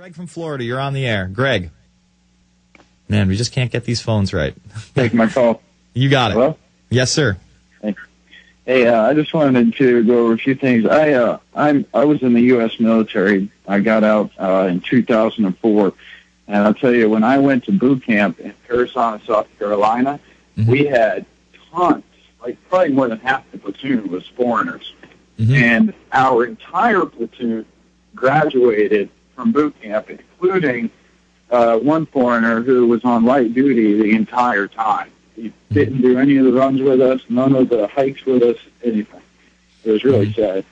Greg from Florida, you're on the air. Greg. Man, we just can't get these phones right. Take my call. You got it. Hello? Yes, sir. Hey, I just wanted to go over a few things. I was in the U.S. military. I got out in 2004, and I'll tell you, when I went to boot camp in Arizona, South Carolina, we had tons, like probably more than half the platoon was foreigners, and our entire platoon graduated from boot camp, including one foreigner who was on light duty the entire time. He didn't do any of the runs with us, none of the hikes with us, anything. It was really sad.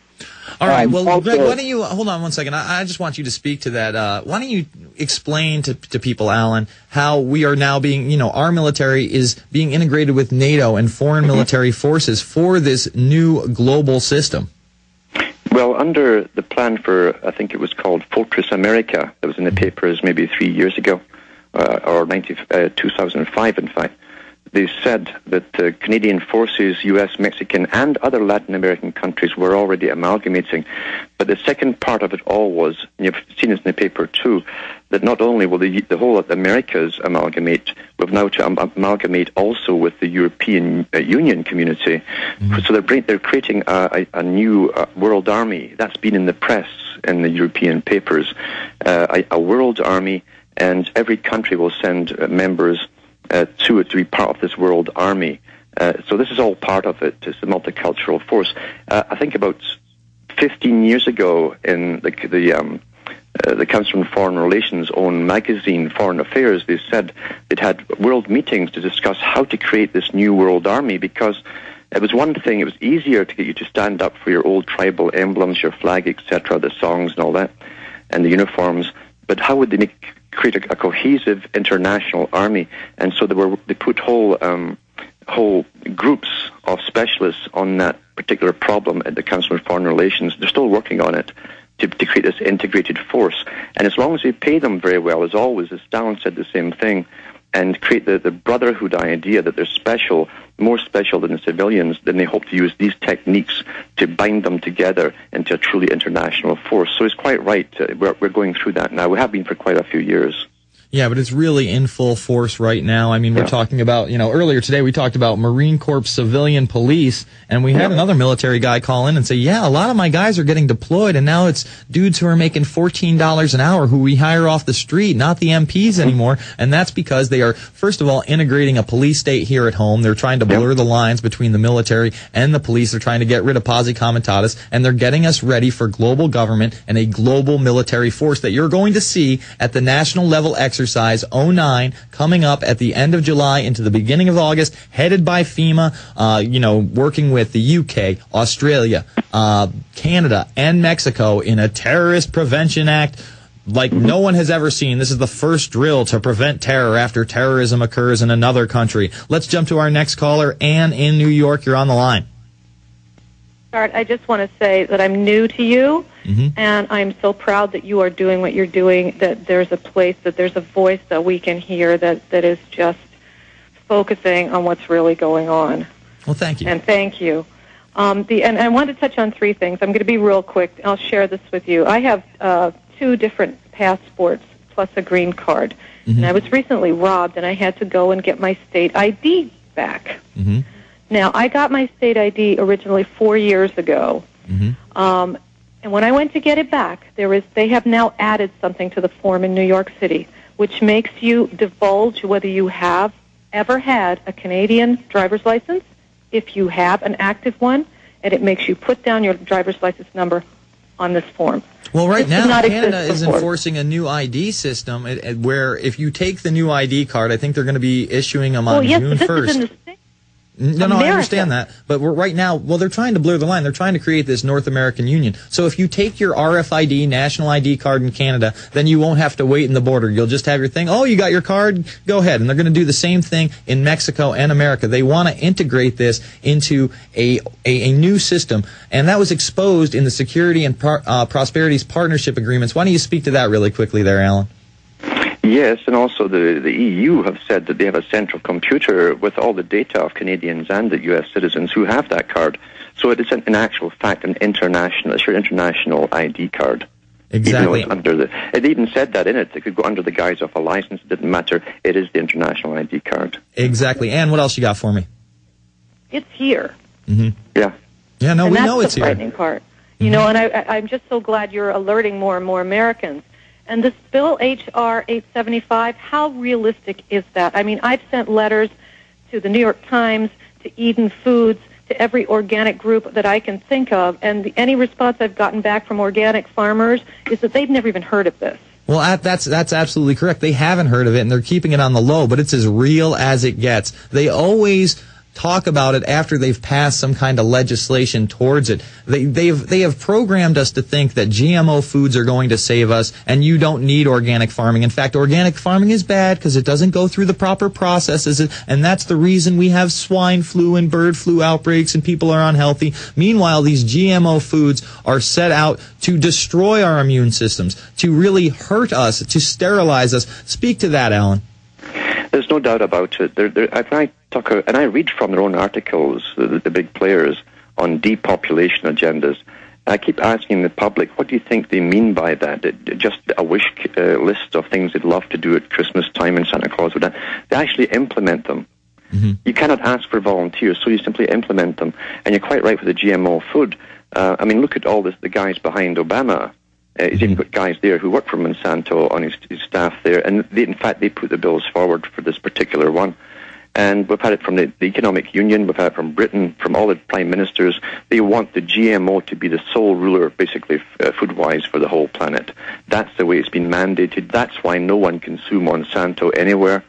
All right, well, also, Greg, why don't you, hold on one second. I just want you to speak to that. Why don't you explain to people, Alan, how we are now being, our military is being integrated with NATO and foreign military forces for this new global system? Well, under the plan for, I think it was called Fortress America, that was in the papers maybe 3 years ago, or 2005, in fact, they said that the Canadian forces, U.S., Mexican, and other Latin American countries were already amalgamating. But the second part of it all was, and you've seen this in the paper too, that not only will the whole of the Americas amalgamate, we've now to amalgamate also with the European Union community. So they're creating a new world army. That's been in the press, in the European papers. A world army, and every country will send members to be part of this world army. So this is all part of it. It's a multicultural force. I think about 15 years ago in the Council on Foreign Relations' own magazine, Foreign Affairs, they said they'd had world meetings to discuss how to create this new world army, because it was one thing, it was easier to get you to stand up for your old tribal emblems, your flag, etc., the songs and all that, and the uniforms, but how would they create a cohesive international army? And so they put whole groups of specialists on that particular problem at the Council on Foreign Relations. They're still working on it to create this integrated force. And as long as they pay them very well, as always, as Stalin said the same thing, and create the brotherhood idea that they're special, more special than the civilians, then they hope to use these techniques to bind them together into a truly international force. So it's quite right. We're going through that now. We have been for quite a few years. Yeah, but it's really in full force right now. I mean, we're talking about, earlier today we talked about Marine Corps civilian police, and we had another military guy call in and say, a lot of my guys are getting deployed, and now it's dudes who are making $14 an hour who we hire off the street, not the MPs anymore, and that's because they are, first of all, integrating a police state here at home. They're trying to blur the lines between the military and the police. They're trying to get rid of posse comitatus, and they're getting us ready for global government and a global military force that you're going to see at the national level exercise 09 coming up at the end of July into the beginning of August, headed by FEMA, working with the UK, Australia, Canada, and Mexico in a terrorist prevention act like no one has ever seen. This is the first drill to prevent terror after terrorism occurs in another country. Let's jump to our next caller. Ann in New York, you're on the line. I just want to say that I'm new to you, and I'm so proud that you are doing what you're doing, that there's a place, that there's a voice that we can hear that is just focusing on what's really going on. Well, thank you. And thank you. And I want to touch on three things. I'm going to be real quick. I'll share this with you. I have 2 different passports plus a green card, and I was recently robbed, and I had to go and get my state ID back. Now, I got my state ID originally 4 years ago, and when I went to get it back, they have now added something to the form in New York City, which makes you divulge whether you have ever had a Canadian driver's license, if you have an active one, and it makes you put down your driver's license number on this form. Well, right now, Canada is enforcing a new ID system where if you take the new ID card, I think they're going to be issuing them on June 1st. No, I understand that. But right now, they're trying to blur the line. They're trying to create this North American Union. So if you take your RFID, national ID card in Canada, then you won't have to wait in the border. You'll just have your thing. Oh, you got your card? Go ahead. And they're going to do the same thing in Mexico and America. They want to integrate this into a new system. And that was exposed in the Security and Prosperities Partnership Agreements. Why don't you speak to that really quickly there, Alan? Yes, and also the EU have said that they have a central computer with all the data of Canadians and the U.S. citizens who have that card. So it is in actual fact it's your international ID card. Exactly. Even though it even said that in it. It could go under the guise of a license. It didn't matter. It is the international ID card. Exactly. Ann, what else you got for me? It's here. Mm-hmm. Yeah. Yeah, no, and we know it's here. That's the here. frightening part. You know, and I'm just so glad you're alerting more and more Americans. And this bill, H.R. 875, how realistic is that? I mean, I've sent letters to the New York Times, to Eden Foods, to every organic group that I can think of, and any response I've gotten back from organic farmers is that they've never even heard of this. Well, that's absolutely correct. They haven't heard of it, and they're keeping it on the low, but it's as real as it gets. They always talk about it after they've passed some kind of legislation towards it. They have programmed us to think that GMO foods are going to save us, and you don't need organic farming. In fact, organic farming is bad because it doesn't go through the proper processes, and that's the reason we have swine flu and bird flu outbreaks and people are unhealthy. Meanwhile, these GMO foods are set out to destroy our immune systems, to really hurt us, to sterilize us. Speak to that, Alan. There's no doubt about it. And I read from their own articles, the big players, on depopulation agendas. And I keep asking the public, what do you think they mean by that? Just a wish list of things they'd love to do at Christmas time and Santa Claus would. They actually implement them. Mm-hmm. You cannot ask for volunteers, so you simply implement them. And you're quite right with the GMO food. I mean, look at all the guys behind Obama. He's even got guys there who work for Monsanto on his staff there, and in fact they put the bills forward for this particular one. And we've had it from the Economic Union, we've had it from Britain, from all the prime ministers. They want the GMO to be the sole ruler, basically, food-wise for the whole planet. That's the way it's been mandated. That's why no one can sue Monsanto anywhere.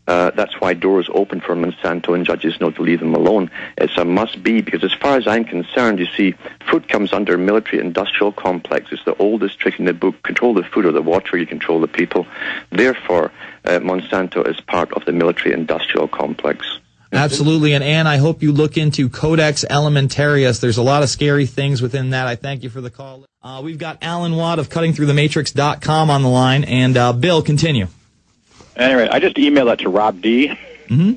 That's why doors open for Monsanto and judges know to leave them alone. It's a must-be, because as far as I'm concerned, you see, food comes under military-industrial complex. It's the oldest trick in the book. Control the food or the water, you control the people. Therefore, Monsanto is part of the military-industrial complex. Absolutely, and Ann, I hope you look into Codex Alimentarius. There's a lot of scary things within that. I thank you for the call. We've got Alan Watt of CuttingThroughTheMatrix.com on the line, and Bill, continue. Anyway, I just emailed that to Rob D. Mm-hmm.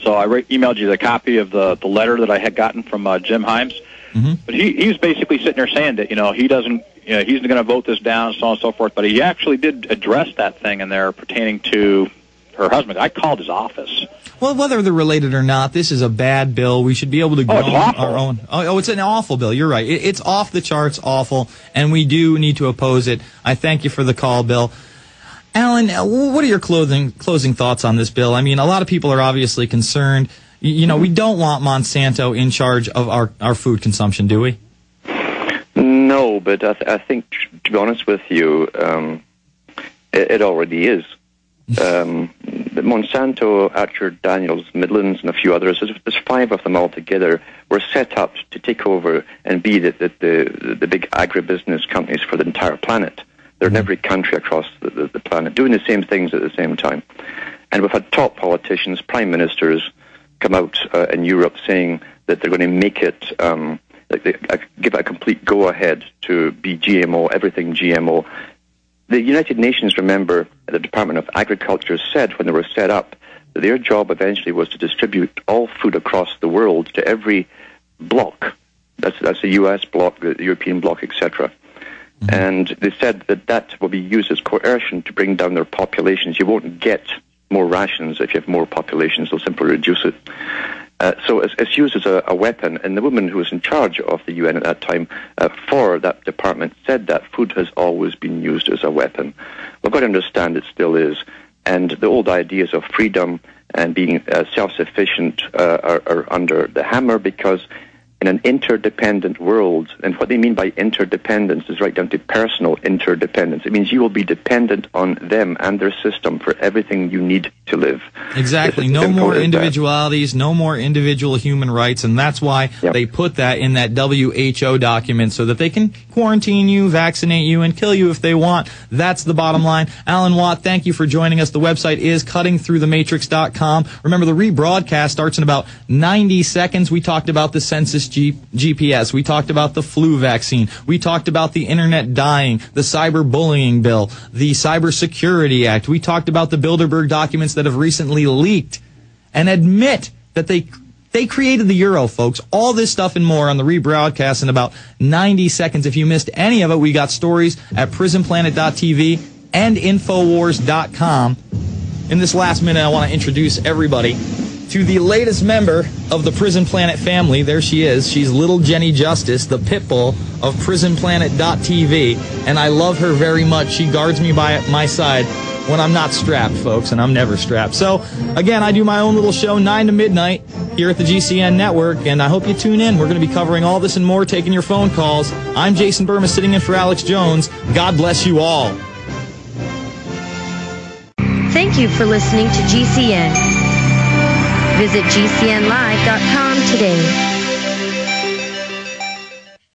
So I emailed you the copy of the letter that I had gotten from Jim Himes. Mm-hmm. But he was basically sitting there saying that, he doesn't, he's going to vote this down, so on and so forth. But he actually did address that thing in there pertaining to her husband. I called his office. Well, whether they're related or not, this is a bad bill. We should be able to grow our own. Oh, it's an awful bill. You're right. It's off the charts, awful, and we do need to oppose it. I thank you for the call, Bill. Alan, what are your closing thoughts on this bill? I mean, a lot of people are obviously concerned. We don't want Monsanto in charge of our food consumption, do we? No, but I think, to be honest with you, it already is. Monsanto, Archer Daniels, Midlands, and a few others, there's 5 of them altogether, were set up to take over and be the big agribusiness companies for the entire planet. They're in every country across the planet, doing the same things at the same time. And we've had top politicians, prime ministers, come out in Europe saying that they're going to make it, give it a complete go-ahead to be GMO, everything GMO. The United Nations, remember, the Department of Agriculture said when they were set up that their job eventually was to distribute all food across the world to every bloc. That's the US bloc, the European bloc, etc. Mm-hmm. And they said that will be used as coercion to bring down their populations. You won't get more rations if you have more populations. They'll simply reduce it. So it's used as a weapon. And the woman who was in charge of the UN at that time for that department said that food has always been used as a weapon. We've got to understand it still is. And the old ideas of freedom and being self-sufficient are under the hammer, because in an interdependent world, and what they mean by interdependence is right down to personal interdependence. It means you will be dependent on them and their system for everything you need to live. Exactly. No more individualities, no more individual human rights, and that's why they put that in that WHO document, so that they can quarantine you, vaccinate you, and kill you if they want. That's the bottom line. Alan Watt, thank you for joining us. The website is cuttingthroughthematrix.com. Remember, the rebroadcast starts in about 90 seconds. We talked about the census GPS. We talked about the flu vaccine. We talked about the internet dying, the cyberbullying bill, the Cybersecurity Act. We talked about the Bilderberg documents that have recently leaked and admit that they They created the Euro, folks. All this stuff and more on the rebroadcast in about 90 seconds. If you missed any of it, we got stories at prisonplanet.tv and Infowars.com. In this last minute, I want to introduce everybody to the latest member of the Prison Planet family. There she is. She's little Jenny Justice, the pit bull of prisonplanet.tv, and I love her very much. She guards me by my side when I'm not strapped, folks, and I'm never strapped. So, again, I do my own little show, 9 to midnight, here at the GCN Network, and I hope you tune in. We're going to be covering all this and more, taking your phone calls. I'm Jason Burma, sitting in for Alex Jones. God bless you all. Thank you for listening to GCN. Visit GCNlive.com today.